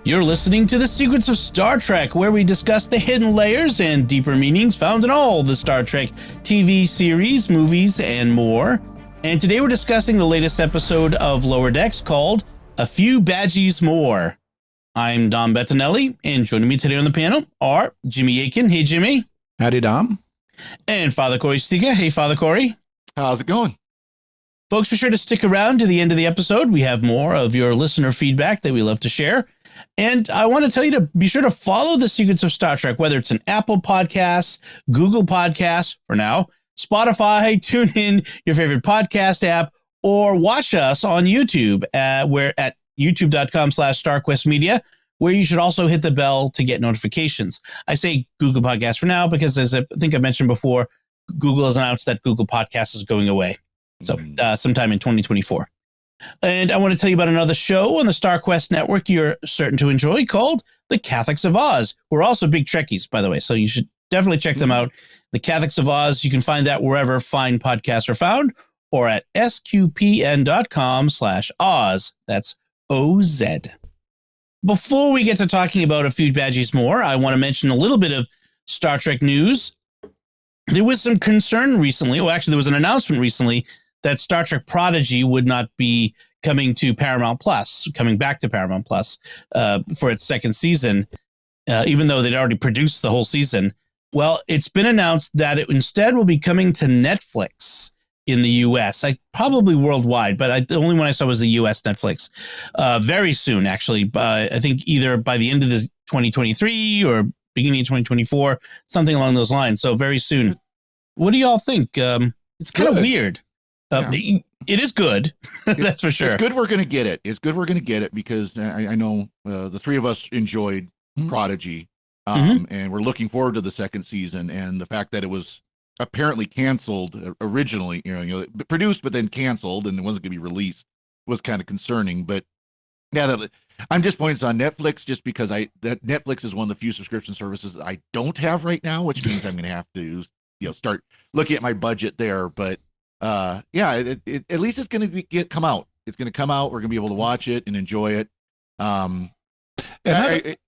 You're listening to The Secrets of Star Trek, where we discuss the hidden layers and deeper meanings found in all the Star Trek TV series, movies, and more. And today we're discussing the latest episode of Lower Decks called A Few Badgeys More. I'm Dom Bettinelli, and joining me today on the panel are Jimmy Akin. Hey, Jimmy. Howdy, Dom. And Father Cory Sticha. Hey, Father Cory. How's it going? Folks, be sure to stick around to the end of the episode. We have more of your listener feedback that we love to share. And I want to tell you to be sure to follow The Secrets of Star Trek, whether it's an Apple Podcasts, Google Podcasts for now, Spotify, TuneIn, your favorite podcast app, or watch us on YouTube where at youtube.com/StarQuestMedia, where you should also hit the bell to get notifications. I say Google Podcasts for now because, as I think I mentioned before, Google has announced that Google Podcasts is going away. So sometime in 2024. And I want to tell you about another show on the StarQuest network you're certain to enjoy called The Catholics of Oz. We're also big Trekkies, by the way, so you should definitely check them out. The Catholics of Oz, you can find that wherever fine podcasts are found or at sqpn.com/Oz. That's OZ. Before we get to talking about A Few Badgeys More, I want to mention a little bit of Star Trek news. There was some concern recently, well, actually, there was an announcement recently that Star Trek Prodigy would not be coming to Paramount Plus, coming back to Paramount Plus for its second season, even though they'd already produced the whole season. Well, it's been announced that it instead will be coming to Netflix in the U.S., probably worldwide, but the only one I saw was the U.S. Netflix. Very soon, actually. I think either by the end of the 2023 or beginning of 2024, something along those lines. So very soon. What do y'all think? It's kind of weird. It is good. That's for sure. It's good we're going to get it. It's good we're going to get it because I know the three of us enjoyed Prodigy, and we're looking forward to the second season. And the fact that it was apparently canceled originally, produced but then canceled and it wasn't going to be released was kind of concerning. But yeah, I'm just pointing this on Netflix just because that Netflix is one of the few subscription services that I don't have right now, which means I'm going to have to start looking at my budget there. But at least it's going to come out. It's going to come out. We're going to be able to watch it and enjoy it. I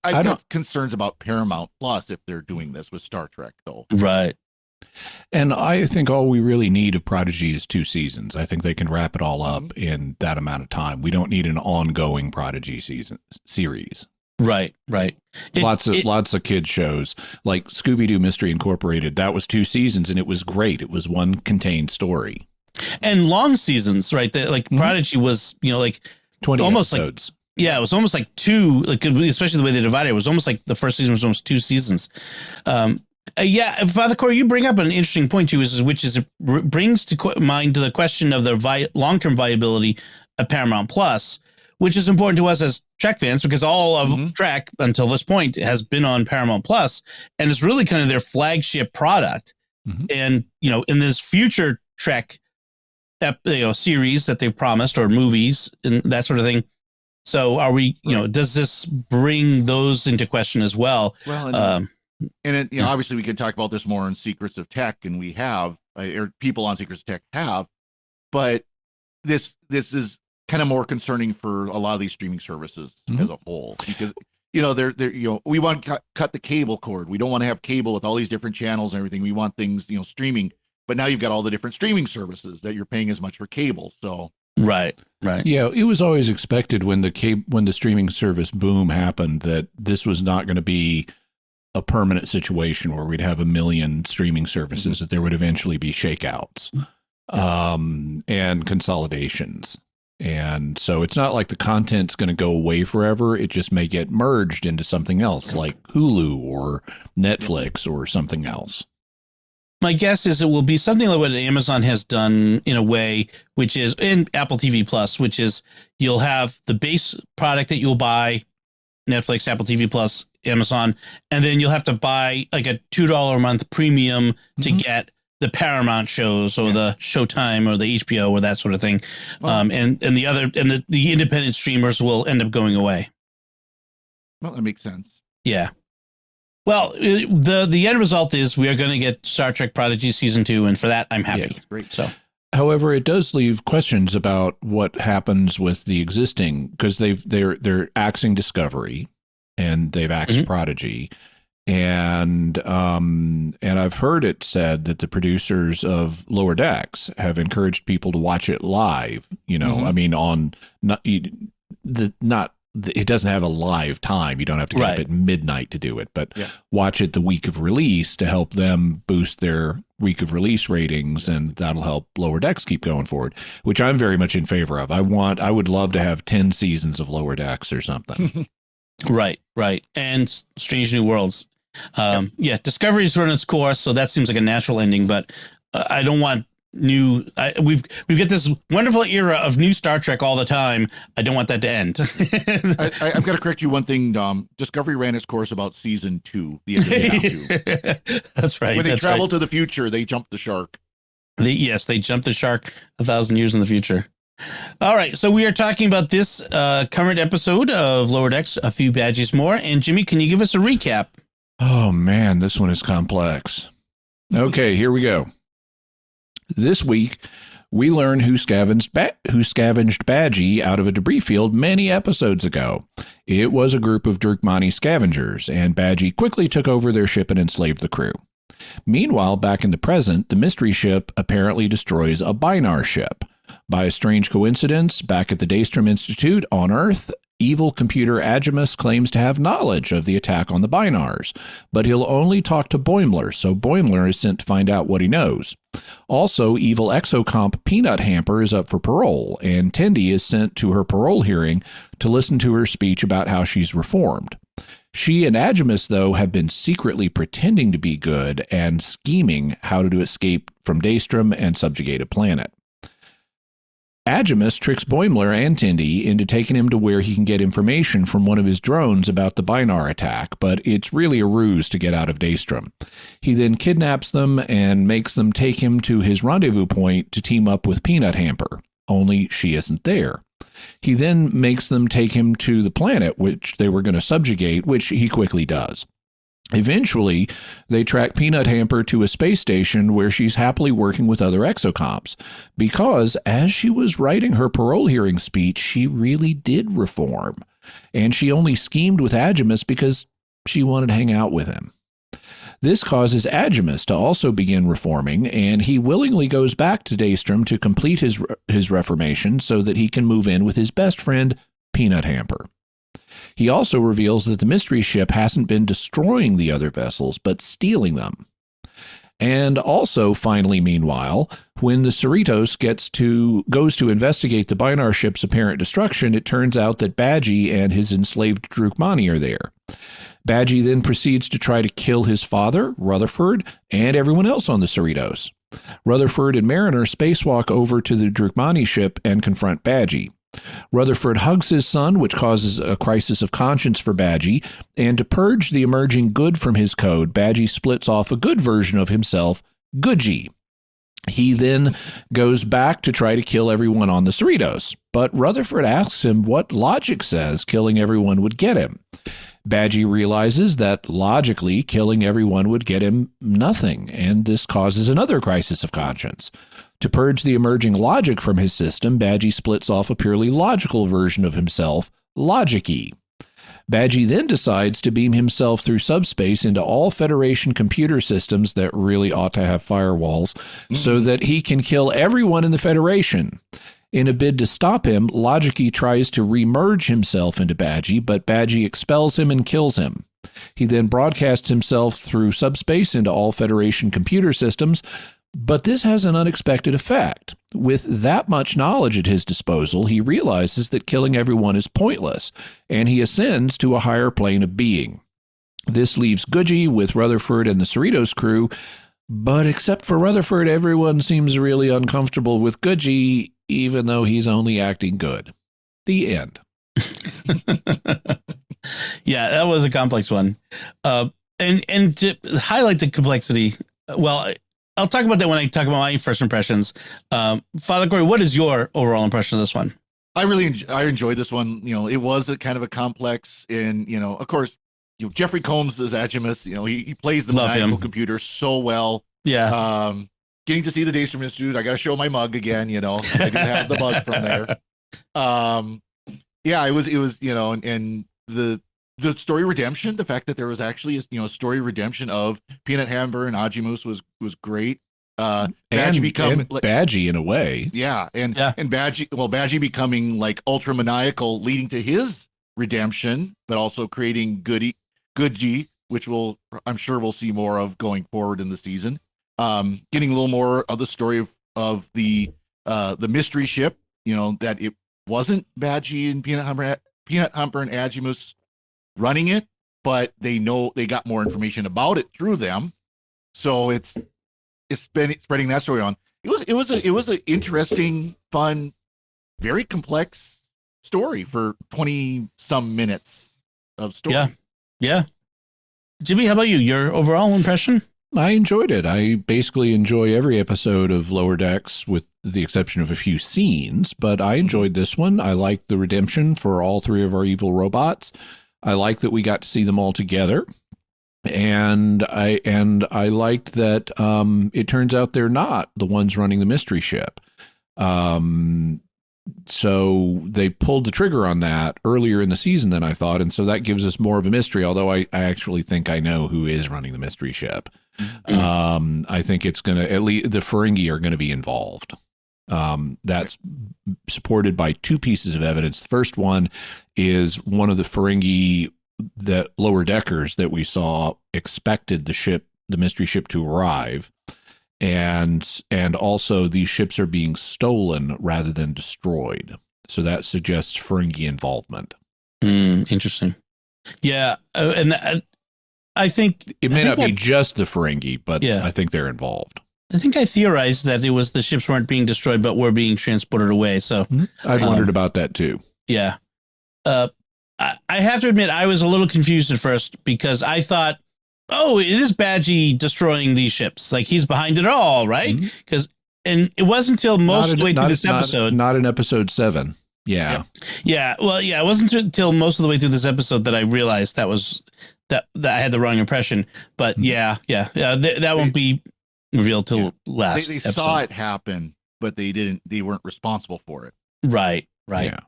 got concerns about Paramount Plus if they're doing this with Star Trek, though. Right. And I think all we really need of Prodigy is 2 seasons. I think they can wrap it all up in that amount of time. We don't need an ongoing Prodigy series. Right. Lots of kids shows like Scooby-Doo Mystery Incorporated. That was 2 seasons and it was great. It was one contained story. And long seasons, right? Prodigy was, 20 almost episodes. It was almost like 2, especially the way they divided it. It was almost like the first season was almost 2 seasons. Father Cory, you bring up an interesting point too, which is it brings to mind to the question of the long-term viability of Paramount Plus, which is important to us as Trek fans because all of Trek until this point has been on Paramount Plus, and it's really kind of their flagship product. And in this future Trek, series that they've promised or movies and that sort of thing. So are we? Does this bring those into question as well? Well. Obviously we can talk about this more in Secrets of Tech, and we have, or people on Secrets of Tech have, but this is kind of more concerning for a lot of these streaming services as a whole, because we want to cut the cable cord. We don't want to have cable with all these different channels and everything. We want things streaming, but now you've got all the different streaming services that you're paying as much for cable. So right. Yeah, it was always expected when the streaming service boom happened that this was not going to be a permanent situation where we'd have a million streaming services, that there would eventually be shakeouts and consolidations. And so it's not like the content's going to go away forever. It just may get merged into something else like Hulu or Netflix or something else. My guess is it will be something like what Amazon has done in a way, which is in Apple TV Plus, which is you'll have the base product that you'll buy, Netflix, Apple TV Plus, Amazon, and then you'll have to buy like a $2 a month premium to get the Paramount shows or the Showtime or the HBO or that sort of thing. And the independent streamers will end up going away. Well, that makes sense. Yeah. Well, the end result is we are going to get Star Trek Prodigy season 2, and for that I'm happy. Yeah, great. So However, it does leave questions about what happens with the existing, because they're axing Discovery. and they've axed Prodigy. And I've heard it said that the producers of Lower Decks have encouraged people to watch it live. I mean, on it doesn't have a live time. You don't have to get up at midnight to do it, but watch it the week of release to help them boost their week of release ratings, and that'll help Lower Decks keep going forward, which I'm very much in favor of. I would love to have 10 seasons of Lower Decks or something. Right. And Strange New Worlds. Discovery's run its course, so that seems like a natural ending, but I don't want we've got this wonderful era of new Star Trek all the time. I don't want that to end. I've got to correct you one thing, Dom. Discovery ran its course about season 2, the end of season 2. That's right. When they travel to the future, they jump the shark. They jumped the shark 1,000 years in the future. All right, so we are talking about this current episode of Lower Decks, A Few Badges More. And Jimmy, can you give us a recap? Oh man, this one is complex. Okay, here we go. This week, we learn who scavenged Badgey out of a debris field many episodes ago. It was a group of Drukmani scavengers, and Badgey quickly took over their ship and enslaved the crew. Meanwhile, back in the present, the mystery ship apparently destroys a Binar ship. By a strange coincidence, back at the Daystrom Institute on Earth, evil computer Agimus claims to have knowledge of the attack on the Binars, but he'll only talk to Boimler, so Boimler is sent to find out what he knows. Also, evil exocomp Peanut Hamper is up for parole, and Tendi is sent to her parole hearing to listen to her speech about how she's reformed. She and Agimus, though, have been secretly pretending to be good and scheming how to escape from Daystrom and subjugate a planet. Agimus tricks Boimler and Tendi into taking him to where he can get information from one of his drones about the Binar attack, but it's really a ruse to get out of Daystrom. He then kidnaps them and makes them take him to his rendezvous point to team up with Peanut Hamper, only she isn't there. He then makes them take him to the planet which they were going to subjugate, which he quickly does. Eventually, they track Peanut Hamper to a space station where she's happily working with other exocomps, because as she was writing her parole hearing speech, she really did reform, and she only schemed with Agimus because she wanted to hang out with him. This causes Agimus to also begin reforming, and he willingly goes back to Daystrom to complete his reformation so that he can move in with his best friend, Peanut Hamper. He also reveals that the mystery ship hasn't been destroying the other vessels, but stealing them. And also, finally, meanwhile, when the Cerritos goes to investigate the Binar ship's apparent destruction, it turns out that Badgey and his enslaved Drukmani are there. Badgey then proceeds to try to kill his father, Rutherford, and everyone else on the Cerritos. Rutherford and Mariner spacewalk over to the Drukmani ship and confront Badgey. Rutherford hugs his son, which causes a crisis of conscience for Badgey, and to purge the emerging good from his code, Badgey splits off a good version of himself, Goodgey. He then goes back to try to kill everyone on the Cerritos, but Rutherford asks him what logic says killing everyone would get him. Badgey realizes that logically killing everyone would get him nothing, and this causes another crisis of conscience. To purge the emerging logic from his system, Badgey splits off a purely logical version of himself, Logic-y. Badgey then decides to beam himself through subspace into all Federation computer systems that really ought to have firewalls, so that he can kill everyone in the Federation. In a bid to stop him, Logic-y tries to remerge himself into Badgey, but Badgey expels him and kills him. He then broadcasts himself through subspace into all Federation computer systems, but this has an unexpected effect. With that much knowledge at his disposal, he realizes that killing everyone is pointless, and he ascends to a higher plane of being. This leaves Goodgey with Rutherford and the Cerritos crew, but except for Rutherford, everyone seems really uncomfortable with Goodgey, even though he's only acting good. The end. Yeah, that was a complex one. And to highlight the complexity, well, I'll talk about that when I talk about my first impressions. Father Cory, what is your overall impression of this one? I enjoyed this one. It was a kind of a complex, and of course, Jeffrey Combs as Agimus. He plays the maniacal computer so well. Yeah. Getting to see the Daystrom Institute, I got to show my mug again. I didn't have the mug from there. Yeah, it was and the the story redemption, the fact that there was actually a story redemption of Peanut Hammer and Ajimus was great. Badgey and Badgey in a way. Yeah, and Badgey becoming like ultra maniacal, leading to his redemption, but also creating Goodgy, which I'm sure we'll see more of going forward in the season. Getting a little more of the story of the mystery ship, that it wasn't Badgey and Peanut Hammer and Ajimus running it, but they got more information about it through them. So it's spreading that story on. It was an interesting, fun, very complex story for 20 some minutes of story. Yeah. Jimmy, how about you? Your overall impression? I enjoyed it. I basically enjoy every episode of Lower Decks with the exception of a few scenes, but I enjoyed this one. I liked the redemption for all three of our evil robots. I like that we got to see them all together. And I liked that it turns out they're not the ones running the mystery ship. So they pulled the trigger on that earlier in the season than I thought, and so that gives us more of a mystery, although I actually think I know who is running the mystery ship. I think it's going to, at least the Ferengi are going to be involved. That's supported by two pieces of evidence. The first one is one of the Ferengi, the lower deckers that we saw, expected the mystery ship to arrive. And also these ships are being stolen rather than destroyed. So that suggests Ferengi involvement. Interesting. Yeah. And I think it may not be just the Ferengi, but I think they're involved. I think I theorized that it was the ships weren't being destroyed, but were being transported away. So I've wondered about that too. Yeah. I have to admit, I was a little confused at first because I thought, oh, it is Badgey destroying these ships. Like he's behind it all, right? And it wasn't until most of the way through this episode. Not in episode 7. Yeah. Well, it wasn't until most of the way through this episode that I realized that I had the wrong impression. But that won't be revealed till last. They saw it happen, but they weren't responsible for it. Right. Yeah.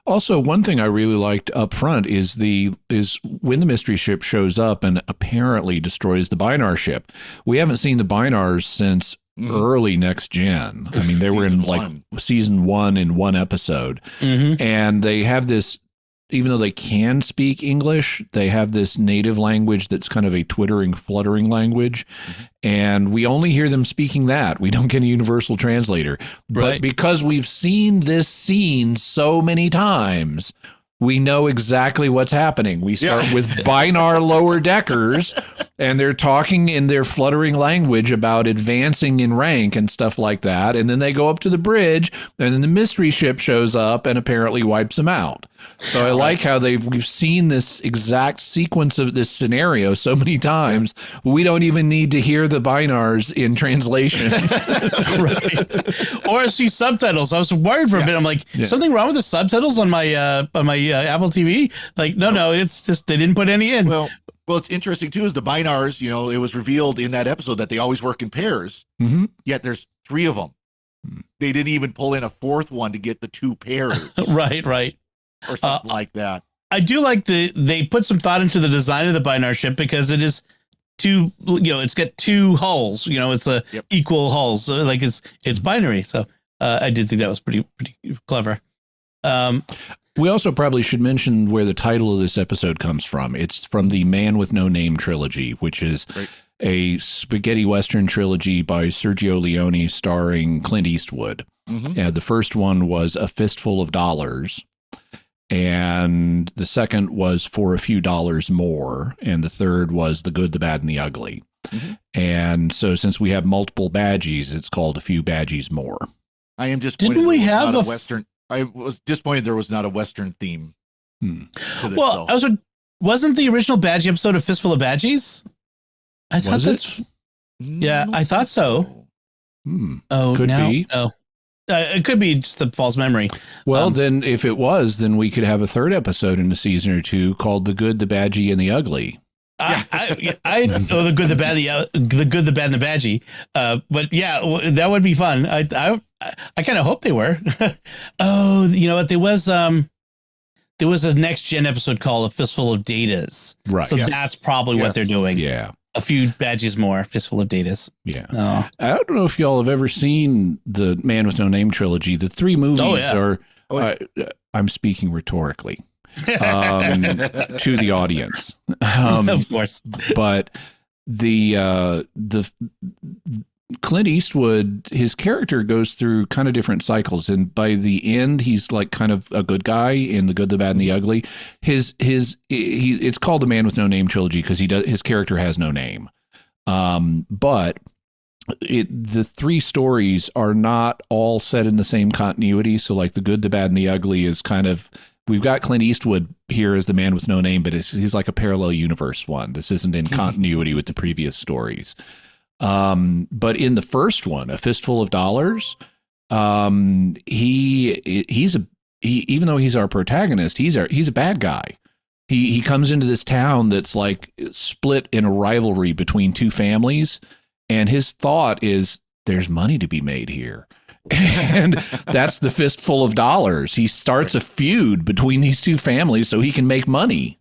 Also, one thing I really liked up front is when the mystery ship shows up and apparently destroys the Binar ship. We haven't seen the Binars since early next gen. I mean, they were in season 1 in one episode, and they have this. Even though they can speak English, they have this native language that's kind of a twittering, fluttering language. And we only hear them speaking that. We don't get a universal translator. But because we've seen this scene so many times, we know exactly what's happening. We start with Binar lower deckers, and they're talking in their fluttering language about advancing in rank and stuff like that. And then they go up to the bridge, and then the mystery ship shows up and apparently wipes them out. So I like how we've seen this exact sequence of this scenario so many times. We don't even need to hear the Binars in translation. Or see subtitles. I was worried for a bit. I'm like, something wrong with the subtitles on my Apple TV? Like, no, it's just they didn't put any in. Well, it's interesting too is the Binars, it was revealed in that episode that they always work in pairs. Yet there's 3 of them. They didn't even pull in a 4th one to get the 2 pairs. Right. Or something like that. I do like they put some thought into the design of the Binar ship because it is it's got 2 hulls. It's a equal hulls. So like it's binary. So I did think that was pretty clever. We also probably should mention where the title of this episode comes from. It's from the Man with No Name trilogy, which is a spaghetti western trilogy by Sergio Leone starring Clint Eastwood. The first one was A Fistful of Dollars. And the second was For a Few Dollars More. And the third was The Good, the Bad, and the Ugly. And so since we have multiple Badgeys, it's called A Few Badgeys More. I am disappointed. Didn't we have a Western? I was disappointed there was not a Western theme. Well, wasn't the original Badgey episode A Fistful of Badgeys? I thought that's... Yeah, I thought so. Oh, could be. Oh. It could be just a false memory. Well, then if it was, then we could have a 3rd episode in a season or 2 called The Good, the Badgey, and the Ugly. The Good, the Bad, the Good, the Bad, and the Badgey. But yeah, that would be fun. I kind of hope they were. Oh, you know what? There was there was a next gen episode called A Fistful of Datas. Right. So that's probably what they're doing. Yeah. A few Badgeys more, Fistful of Datas. Yeah. Oh. I don't know if y'all have ever seen the Man with No Name trilogy. The 3 movies are, I'm speaking rhetorically to the audience. Of course. But the Clint Eastwood, his character goes through kind of different cycles, and by the end, he's like kind of a good guy in The Good, the Bad, and the Ugly. It's called the Man with No Name trilogy because his character has no name. But the 3 stories are not all set in the same continuity. So like The Good, the Bad, and the Ugly is kind of, we've got Clint Eastwood here as the Man with No Name, but he's like a parallel universe one. This isn't in continuity with the previous stories. But in the first one, A Fistful of Dollars, even though he's our protagonist, he's a bad guy. He comes into this town that's like split in a rivalry between 2 families, and his thought is there's money to be made here. And that's the Fistful of Dollars. He starts a feud between these 2 families so he can make money.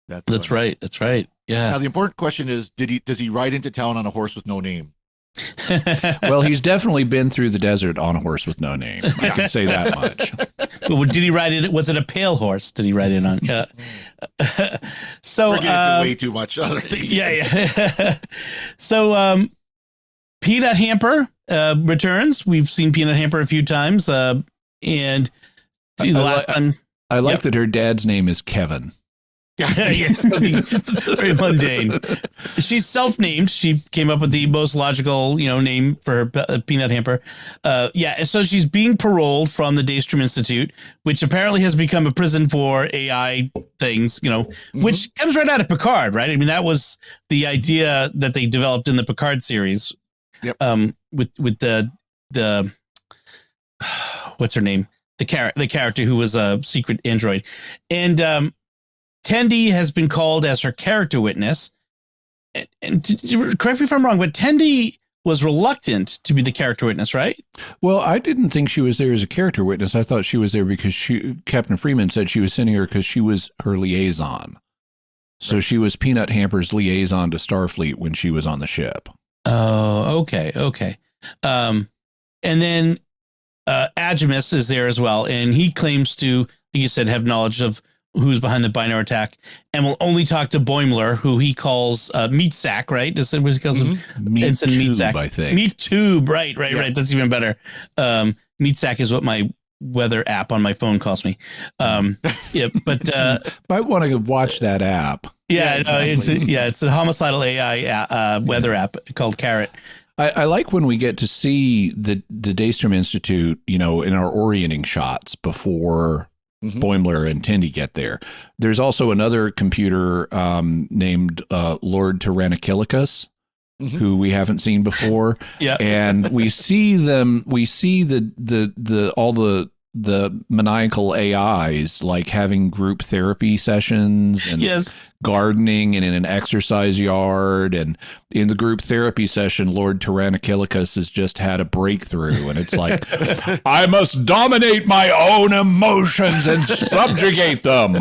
That's right. That's right. Yeah. Now the important question is, does he ride into town on a horse with no name? Well, he's definitely been through the desert on a horse with no name. I can say that much. Well, did he ride it? Was it a pale horse? Did he ride in on? So We're getting into way too much other things. Yeah. So Peanut Hamper returns. We've seen Peanut Hamper a few times, and see the last time. I like that her dad's name is Kevin. Yes, something very mundane. She's self-named. She came up with the most logical, name for her Peanut Hamper. So she's being paroled from the Daystrom Institute, which apparently has become a prison for AI things, which comes right out of Picard, right? I mean, that was the idea that they developed in the Picard series. Yep. With the what's her name? The character who was a secret android, and Tendi has been called as her character witness. And correct me if I'm wrong, but Tendi was reluctant to be the character witness, right? Well, I didn't think she was there as a character witness. I thought she was there because Captain Freeman said she was sending her because she was her liaison. So right. She was Peanut Hamper's liaison to Starfleet when she was on the ship. Oh, okay. And then Agimus is there as well, and he claims to, like you said, have knowledge of who's behind the binary attack, and will only talk to Boimler, who he calls Meat Sack, right? Is that what he calls him? Meat Sack, I think. Meat Tube, right. That's even better. Meat Sack is what my weather app on my phone calls me. But might want to watch that app. Yeah, exactly. It's a homicidal AI weather app called Carrot. I like when we get to see the Daystrom Institute, in our orienting shots before Boimler and Tendi get there. There's also another computer named Lord Tyrannokilicus, who we haven't seen before. Yeah, and we see them. We see all the maniacal AIs like having group therapy sessions and gardening and in an exercise yard. And in the group therapy session, Lord Tyrannokilicus has just had a breakthrough, and it's like, I must dominate my own emotions and subjugate them.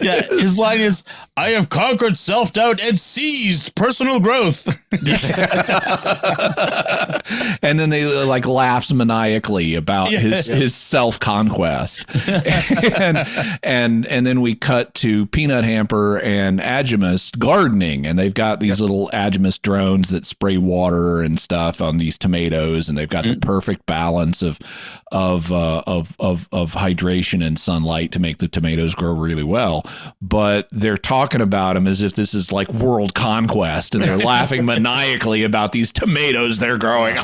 His line is, I have conquered self-doubt and seized personal growth. And then they like laughs maniacally about his self-conquest. and then we cut to Peanut Hamper and Agimus gardening, and they've got these little Agimus drones that spray water and stuff on these tomatoes, and they've got the perfect balance of hydration and sunlight to make the tomatoes grow really well. But they're talking about them as if this is like world conquest, and they're laughing maniacally about these tomatoes they're growing.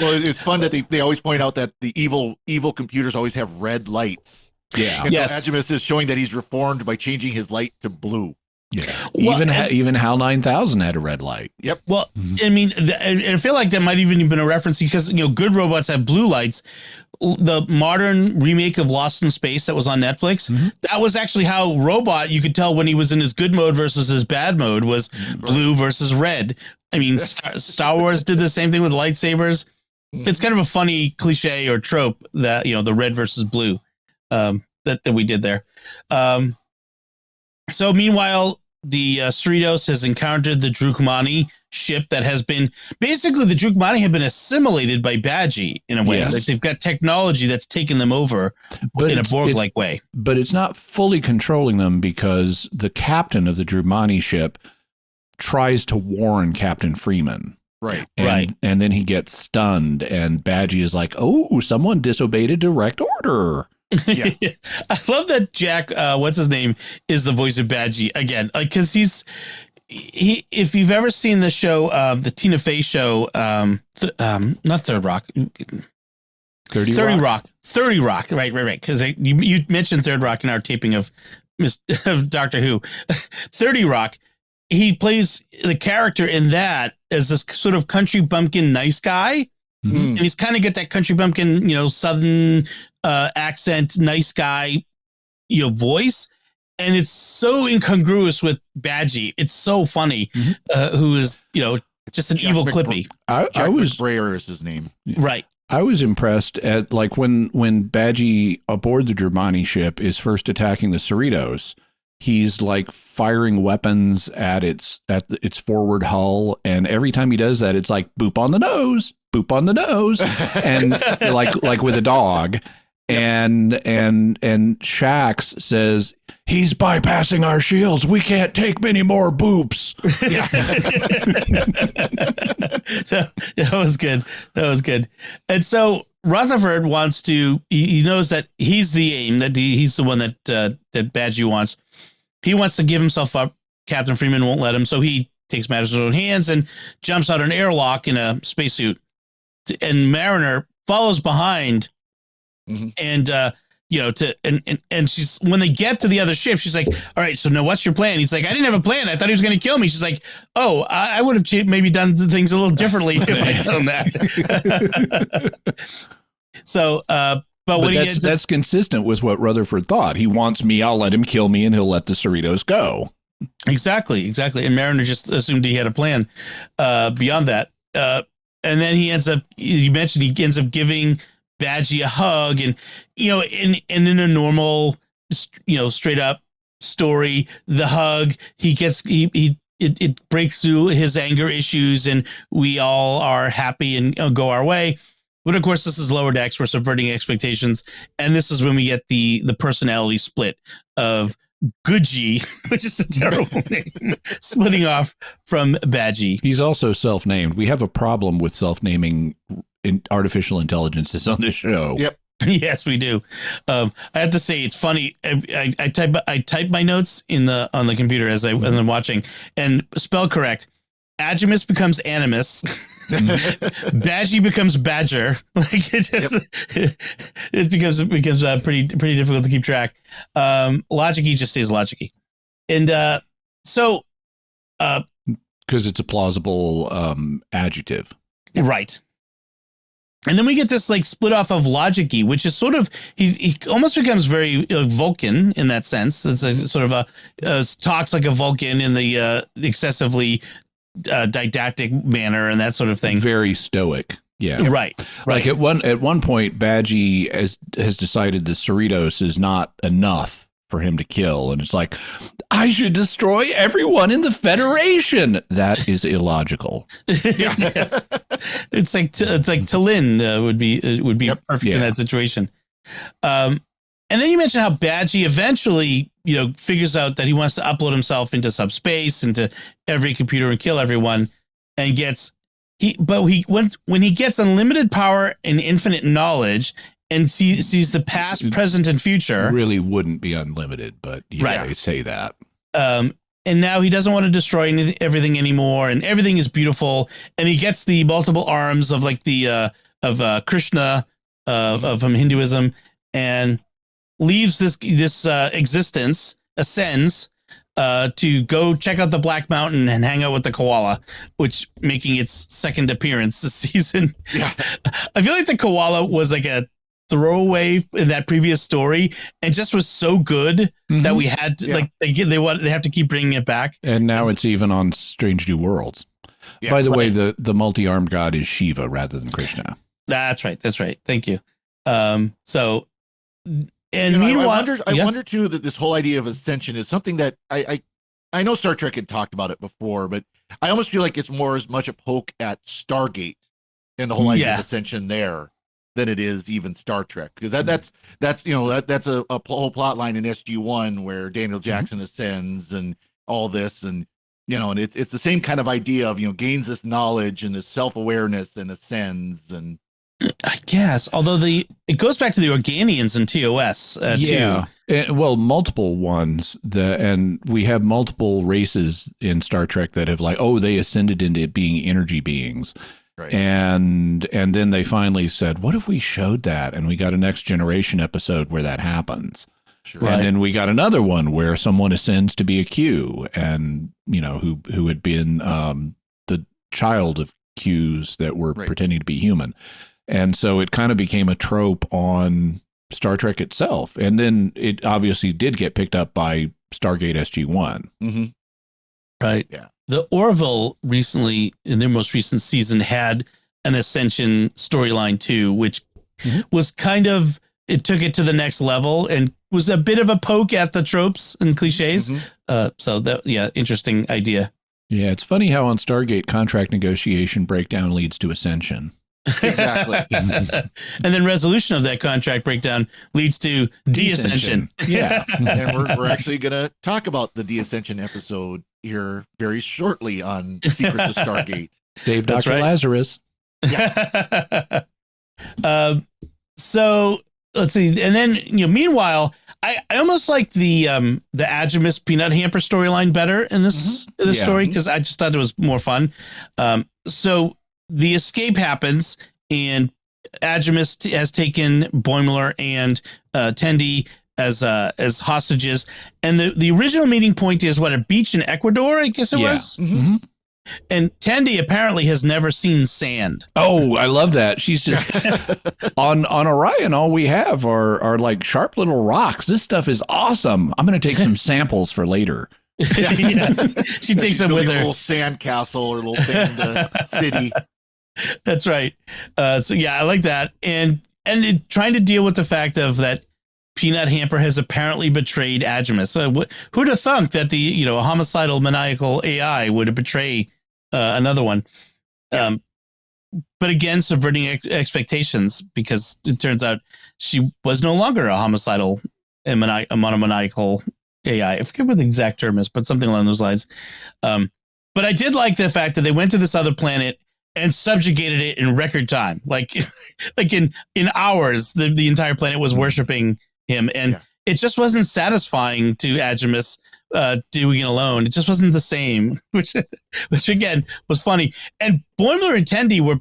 Well, it's fun that they always point out that the evil computers always have red lights. Yeah. And so Agimus is showing that he's reformed by changing his light to blue. Yeah. Even HAL 9000 had a red light. Yep. Well, I mean, I feel like that might even have been a reference because, good robots have blue lights. The modern remake of Lost in Space that was on Netflix, that was actually how Robot, you could tell when he was in his good mode versus his bad mode, was blue versus red. I mean, Star Wars did the same thing with lightsabers. It's kind of a funny cliche or trope that, the red versus blue that we did there. So meanwhile, the Cerritos has encountered the Drukmani ship that has been basically the Drukmani have been assimilated by Badgey in a way. Yes. Like they've got technology that's taken them over in a Borg-like way. But it's not fully controlling them because the captain of the Drukmani ship tries to warn Captain Freeman. Right. And then he gets stunned, and Badgey is like, "Oh, someone disobeyed a direct order." Yeah. I love that Jack, what's his name, is the voice of Badgey again, because if you've ever seen the show, the Tina Fey show, not Third Rock, 30 Rock, 30 Rock, right, because you mentioned Third Rock in our taping of Doctor Who. 30 Rock, he plays the character in that as this sort of country bumpkin nice guy. Mm-hmm. And he's kind of got that country bumpkin, southern accent, nice guy, voice. And it's so incongruous with Badgey. It's so funny. Who is, just an evil Clippy. I was McBrayer is his name. Right. I was impressed at when Badgey aboard the Drukmani ship is first attacking the Cerritos. He's like firing weapons at its forward hull, and every time he does that, it's like boop on the nose, and like with a dog. And Shax says he's bypassing our shields. We can't take many more boops. Yeah. That was good. That was good. And so Rutherford wants to. He knows that he's the aim. That he's the one that Badgey wants. He wants to give himself up. Captain Freeman won't let him, so he takes matters in his own hands and jumps out an airlock in a spacesuit. And Mariner follows behind. Mm-hmm. And and she's, when they get to the other ship, she's like, all right, so now what's your plan? He's like, I didn't have a plan. I thought he was going to kill me. She's like, oh, I would have maybe done things a little differently if I had done that. So, but that's consistent with what Rutherford thought. He wants me, I'll let him kill me, and he'll let the Cerritos go. Exactly. And Mariner just assumed he had a plan beyond that. And then he ends up giving Badgey a hug, and in a normal straight up story, the hug, it breaks through his anger issues, and we all are happy and go our way. But of course, this is Lower Decks. We're subverting expectations, and this is when we get the personality split of Goodgie, which is a terrible name, splitting off from Badgey. He's also self-named. We have a problem with self-naming artificial intelligences on this show. Yep. Yes, we do. I have to say, it's funny. I type my notes on the computer as I'm watching, and spell correct. Agimus becomes Animus. Badgey becomes Badger. Like it becomes pretty difficult to keep track. Logicy just stays logicy, and because it's a plausible adjective, right? And then we get this like split off of Logicy, which is sort of he almost becomes very Vulcan in that sense. It's a sort of talks like a Vulcan in the excessively didactic manner and that sort of thing. Very stoic. Yeah. Right. Like at one point, Badgey has decided the Cerritos is not enough for him to kill, and it's like, I should destroy everyone in the Federation. That is illogical. Yes. It's like T'Lyn would be perfect in that situation. And then you mentioned how Badgey eventually, figures out that he wants to upload himself into subspace, into every computer and kill everyone, and when he gets unlimited power and infinite knowledge and sees the past, present, and future. Really wouldn't be unlimited, but they say that. And now he doesn't want to destroy everything anymore, and everything is beautiful. And he gets the multiple arms of like of Krishna from Hinduism, and leaves this existence, ascends to go check out the Black Mountain and hang out with the koala, which making its second appearance this season. Yeah. I feel like the koala was like a throwaway in that previous story and just was so good that we had to, they have to keep bringing it back. And now it's even on Strange New Worlds. Yeah, by the way, the multi-armed god is Shiva rather than Krishna. That's right. That's right. Thank you. So, and meanwhile, meanwhile, I wonder too that this whole idea of ascension is something that I know Star Trek had talked about it before, but I almost feel like it's more as much a poke at Stargate and the whole idea of ascension there than it is even Star Trek, because that's a whole plot line in SG-1 where Daniel Jackson ascends and all this, and and it's the same kind of idea of gains this knowledge and this self-awareness and ascends. And I guess, although it goes back to the Organians and TOS too. Well, multiple ones. And we have multiple races in Star Trek that have they ascended into being energy beings. Right. And then they finally said, what if we showed that? And we got a Next Generation episode where that happens. Sure. Right. And then we got another one where someone ascends to be a Q, and who had been the child of Qs that were pretending to be human. And so it kind of became a trope on Star Trek itself. And then it obviously did get picked up by Stargate SG-1. Mm-hmm. Right. Yeah. The Orville recently, in their most recent season, had an Ascension storyline too, which was it took it to the next level and was a bit of a poke at the tropes and cliches. So interesting idea. Yeah, it's funny how on Stargate contract negotiation breakdown leads to ascension. Exactly. And then resolution of that contract breakdown leads to de-ascension. Yeah. And we're actually going to talk about the de-ascension episode here very shortly on Secrets of Stargate. Save Dr. Lazarus. Yeah. So let's see. And then, meanwhile, I almost like the Agimus Peanut Hamper storyline better in this story, because I just thought it was more fun. So the escape happens, and Agimus has taken Boimler and Tendi as hostages, and the original meeting point is a beach in Ecuador, I guess it was. Mm-hmm. And Tendi apparently has never seen sand. Oh, I love that. She's just on Orion. All we have are like sharp little rocks. This stuff is awesome. I'm going to take some samples for later. She takes them with her. A little sand castle or a little sand city. That's right. I like that. And trying to deal with the fact of that Peanut Hamper has apparently betrayed Agimus. Who'd have thunk that a homicidal maniacal AI would betray another one? But again, subverting expectations, because it turns out she was no longer a homicidal and a monomaniacal AI. I forget what the exact term is, but something along those lines. But I did like the fact that they went to this other planet and subjugated it in record time. Like in hours, the entire planet was worshiping him, and it just wasn't satisfying to Agimus doing it alone. It just wasn't the same, which again was funny. And Boimler and Tendi were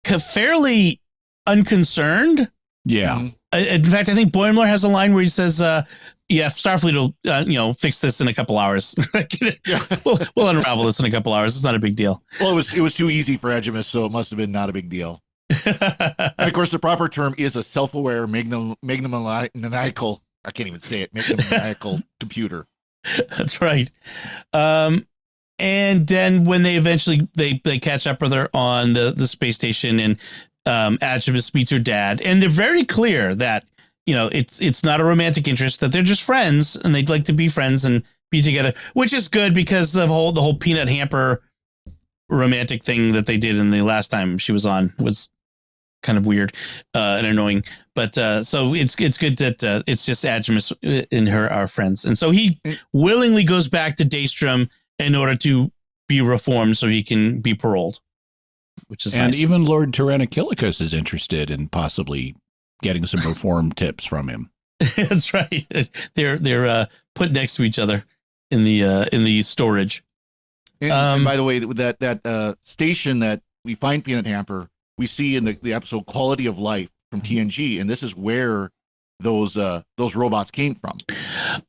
fairly unconcerned. Yeah. In fact, I think Boimler has a line where he says, Starfleet will, fix this in a couple hours. We'll unravel this in a couple hours. It's not a big deal. Well, it was too easy for Agimus, so it must have been not a big deal. And of course, the proper term is a self-aware megalomaniacal. I can't even say it. Megalomaniacal computer. That's right. And then when they eventually they catch up with her on the space station, and Agimus meets her dad, and they're very clear that it's not a romantic interest, that they're just friends, and they'd like to be friends and be together, which is good, because the whole Peanut Hamper romantic thing that they did in the last time she was on was kind of weird and annoying. But so it's good that it's just Agimus and her are friends, and so he willingly goes back to Daystrom in order to be reformed so he can be paroled, which is and nice. Even Lord Tyrannokilicus is interested in possibly getting some reform tips from him. That's right. They're put next to each other in the storage. And by the way, that station that we find Peanut Hamper, we see in the episode Quality of Life from TNG, and this is where those robots came from.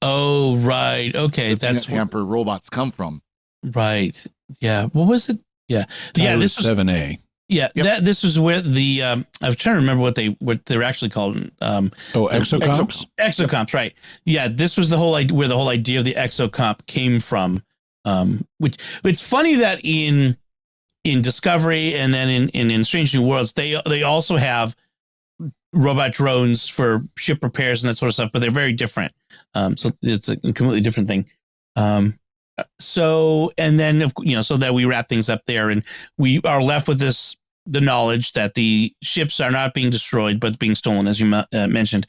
Oh, right. Okay, that's Peanut Hamper robots come from. Right. Yeah. What was it? Yeah. Yeah. This was 7A. Yeah. Yep. This was where the I was trying to remember what they're actually called. Exocomps. Exocomps. Right. Yeah. This was the whole idea of the exocomp came from. Which it's funny that in in Discovery and then in Strange New Worlds, they also have robot drones for ship repairs and that sort of stuff, but they're very different. So it's a completely different thing. So that we wrap things up there, and we are left with the knowledge that the ships are not being destroyed, but being stolen, as you mentioned.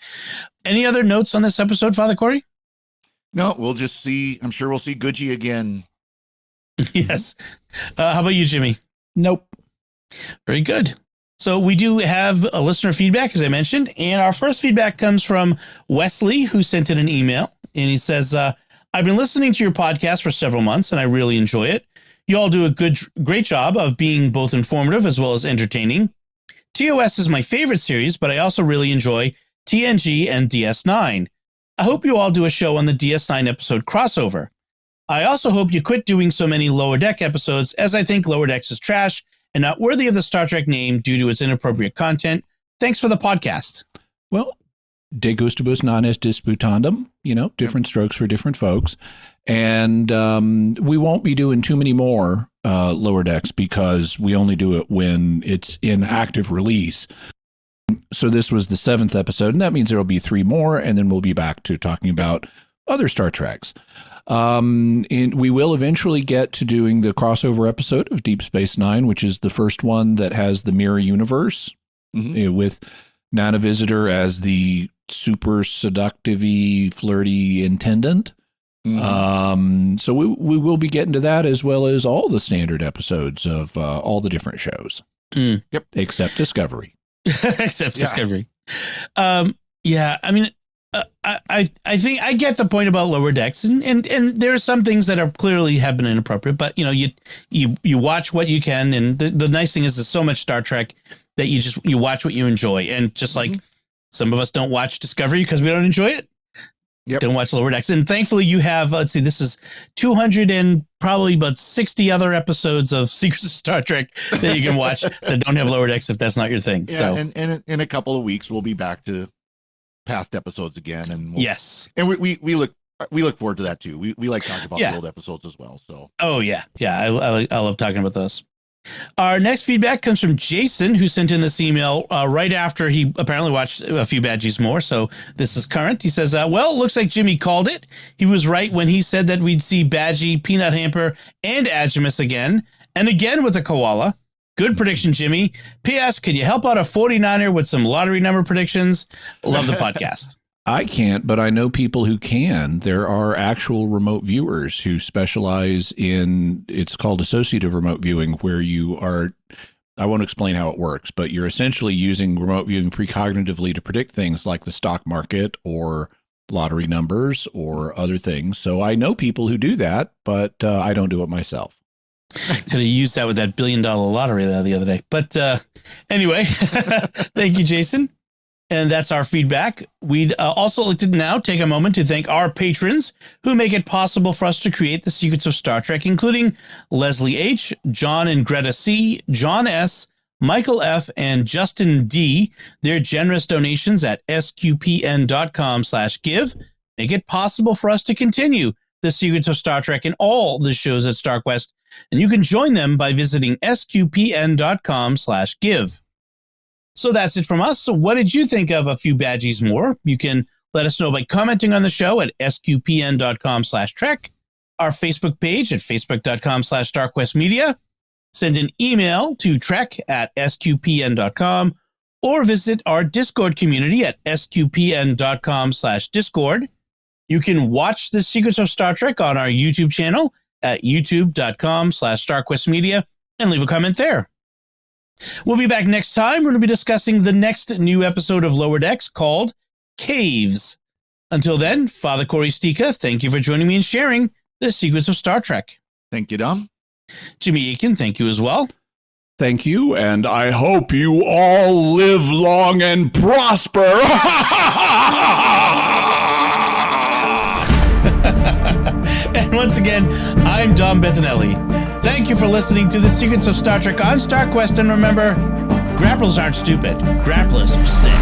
Any other notes on this episode, Father Cory? No, we'll just see. I'm sure we'll see Badgey again. Yes. How about you, Jimmy? Nope. Very good. So we do have a listener feedback, as I mentioned, and our first feedback comes from Wesley, who sent in an email, and he says, I've been listening to your podcast for several months, and I really enjoy it. You all do a great job of being both informative as well as entertaining. TOS is my favorite series, but I also really enjoy TNG and DS9. I hope you all do a show on the DS9 episode crossover. I also hope you quit doing so many Lower Deck episodes, as I think Lower Decks is trash and not worthy of the Star Trek name due to its inappropriate content. Thanks for the podcast. Well, de gustibus non est disputandum, different strokes for different folks. And we won't be doing too many more Lower Decks because we only do it when it's in active release. So this was the 7th episode, and that means there will be 3 more, and then we'll be back to talking about other Star Treks. And we will eventually get to doing the crossover episode of Deep Space Nine, which is the first one that has the mirror universe with Nana Visitor as the super seductive-y, flirty intendant. So we will be getting to that, as well as all the standard episodes of all the different shows. Yep. Except Discovery. Discovery. Yeah, I mean, I think I get the point about Lower Decks, and there are some things that are clearly have been inappropriate, but you watch what you can, and the nice thing is there's so much Star Trek that you watch what you enjoy, and just like some of us don't watch Discovery because we don't enjoy it. Yep. Don't watch Lower Decks, and thankfully you have. Let's see, this is 200 and probably about 60 other episodes of Secrets of Star Trek that you can watch that don't have Lower Decks if that's not your thing. Yeah, so and in a couple of weeks we'll be back to past episodes again, and yes, and we look forward to that too. We like talking about the old episodes as well. So I love talking about those. Our next feedback comes from Jason, who sent in this email right after he apparently watched a few Badgeys more. So this is current. He says, well, it looks like Jimmy called it. He was right when he said that we'd see Badgey, Peanut Hamper, and Agimus again, and again with a koala. Good prediction, Jimmy. P.S. Can you help out a 49er with some lottery number predictions? Love the podcast. I can't, but I know people who can. There are actual remote viewers who specialize in, it's called associative remote viewing, where you are, I won't explain how it works, but you're essentially using remote viewing precognitively to predict things like the stock market or lottery numbers or other things. So I know people who do that, but I don't do it myself. Could have used that with that $1 billion lottery the other day. But anyway, thank you, Jason. And that's our feedback. We'd also like to now take a moment to thank our patrons who make it possible for us to create the Secrets of Star Trek, including Leslie H., John and Greta C., John S., Michael F., and Justin D. Their generous donations at sqpn.com/give make it possible for us to continue the Secrets of Star Trek and all the shows at StarQuest. And you can join them by visiting sqpn.com/give. So that's it from us. So what did you think of a few Badgeys more? You can let us know by commenting on the show at sqpn.com/trek, our Facebook page at facebook.com/StarQuestMedia, send an email to trek@sqpn.com, or visit our Discord community at sqpn.com/discord. You can watch the Secrets of Star Trek on our YouTube channel at youtube.com/StarQuestMedia and leave a comment there. We'll be back next time. We're going to be discussing the next new episode of Lower Decks called Caves. Until then, Father Cory Sticha, thank you for joining me and sharing the Secrets of Star Trek. Thank you, Dom. Jimmy Akin, thank you as well. Thank you, and I hope you all live long and prosper. And once again, I'm Dom Bettinelli. Thank you for listening to the Secrets of Star Trek on StarQuest, and remember, grapplers aren't stupid, grapplers are sick.